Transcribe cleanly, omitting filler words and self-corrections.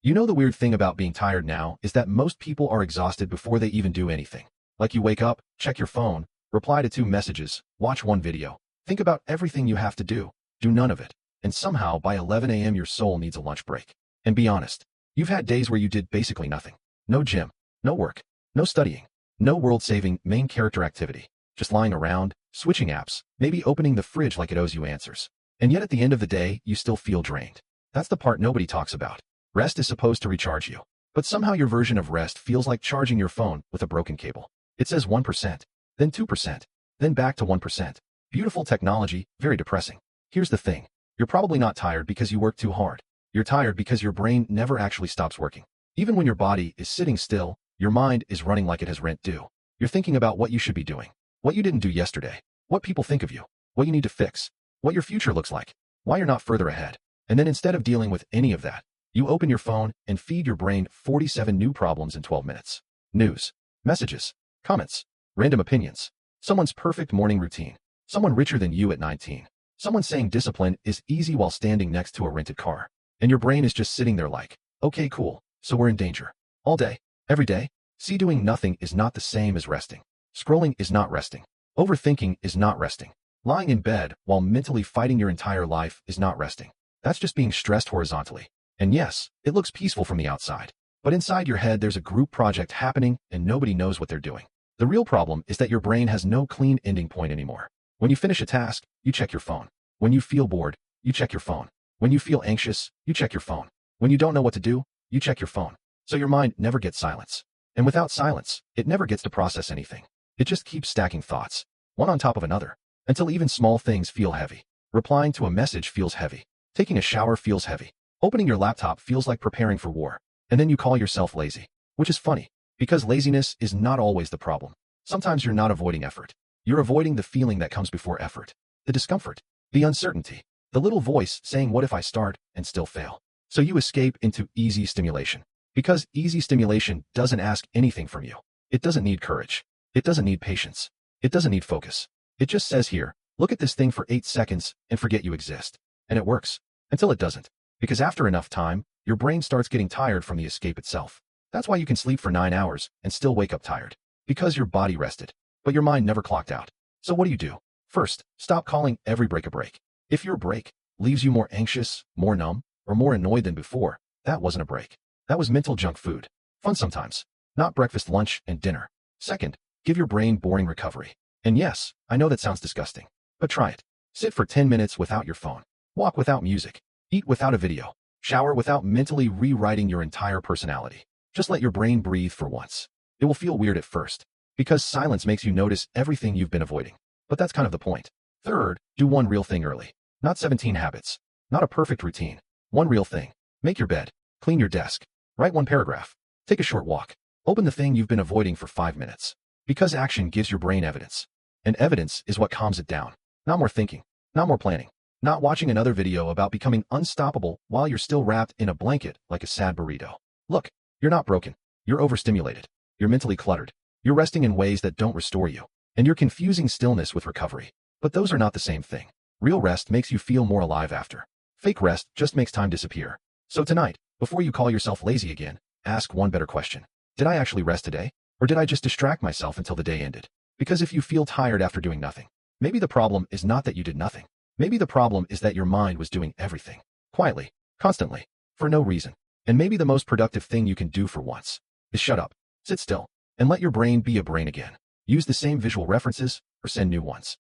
You know the weird thing about being tired now is that most people are exhausted before they even do anything. Like you wake up, check your phone, reply to 2 messages, watch 1 video, think about everything you have to do none of it, and somehow by 11 a.m. your soul needs a lunch break. And be honest, you've had days where you did basically nothing. No gym, no work, no studying, no world-saving main character activity, just lying around, switching apps, maybe opening the fridge like it owes you answers. And yet at the end of the day, you still feel drained. That's the part nobody talks about. Rest is supposed to recharge you, but somehow your version of rest feels like charging your phone with a broken cable. It says 1%, then 2%, then back to 1%. Beautiful technology, very depressing. Here's the thing. You're probably not tired because you work too hard. You're tired because your brain never actually stops working. Even when your body is sitting still, your mind is running like it has rent due. You're thinking about what you should be doing, what you didn't do yesterday, what people think of you, what you need to fix, what your future looks like, why you're not further ahead. And then instead of dealing with any of that, you open your phone and feed your brain 47 new problems in 12 minutes. News, messages, comments, random opinions, someone's perfect morning routine, someone richer than you at 19, someone saying discipline is easy while standing next to a rented car. And your brain is just sitting there like, okay, cool, so we're in danger. All day, every day. See, doing nothing is not the same as resting. Scrolling is not resting. Overthinking is not resting. Lying in bed while mentally fighting your entire life is not resting. That's just being stressed horizontally. And yes, it looks peaceful from the outside, but inside your head there's a group project happening and nobody knows what they're doing. The real problem is that your brain has no clean ending point anymore. When you finish a task, you check your phone. When you feel bored, you check your phone. When you feel anxious, you check your phone. When you don't know what to do, you check your phone. So your mind never gets silence. And without silence, it never gets to process anything. It just keeps stacking thoughts, one on top of another, until even small things feel heavy. Replying to a message feels heavy. Taking a shower feels heavy. Opening your laptop feels like preparing for war. And then you call yourself lazy. Which is funny, because laziness is not always the problem. Sometimes you're not avoiding effort. You're avoiding the feeling that comes before effort. The discomfort. The uncertainty. The little voice saying, what if I start and still fail? So you escape into easy stimulation. Because easy stimulation doesn't ask anything from you. It doesn't need courage. It doesn't need patience. It doesn't need focus. It just says here, look at this thing for 8 seconds and forget you exist. And it works. Until it doesn't. Because after enough time, your brain starts getting tired from the escape itself. That's why you can sleep for 9 hours and still wake up tired. Because your body rested, but your mind never clocked out. So what do? First, stop calling every break a break. If your break leaves you more anxious, more numb, or more annoyed than before, that wasn't a break. That was mental junk food. Fun sometimes. Not breakfast, lunch, and dinner. Second, give your brain boring recovery. And yes, I know that sounds disgusting, but try it. Sit for 10 minutes without your phone. Walk without music. Eat without a video. Shower without mentally rewriting your entire personality. Just let your brain breathe for once. It will feel weird at first, because silence makes you notice everything you've been avoiding. But that's kind of the point. Third, do one real thing early. Not 17 habits. Not a perfect routine. One real thing. Make your bed. Clean your desk. Write 1 paragraph. Take a short walk. Open the thing you've been avoiding for 5 minutes. Because action gives your brain evidence. And evidence is what calms it down. Not more thinking. Not more planning. Not watching another video about becoming unstoppable while you're still wrapped in a blanket like a sad burrito. Look, you're not broken. You're overstimulated. You're mentally cluttered. You're resting in ways that don't restore you. And you're confusing stillness with recovery. But those are not the same thing. Real rest makes you feel more alive after. Fake rest just makes time disappear. So tonight, before you call yourself lazy again, ask one better question. Did I actually rest today? Or did I just distract myself until the day ended? Because if you feel tired after doing nothing, maybe the problem is not that you did nothing. Maybe the problem is that your mind was doing everything. Quietly, constantly, for no reason. And maybe the most productive thing you can do for once is shut up, sit still, and let your brain be a brain again. Use the same visual references or send new ones.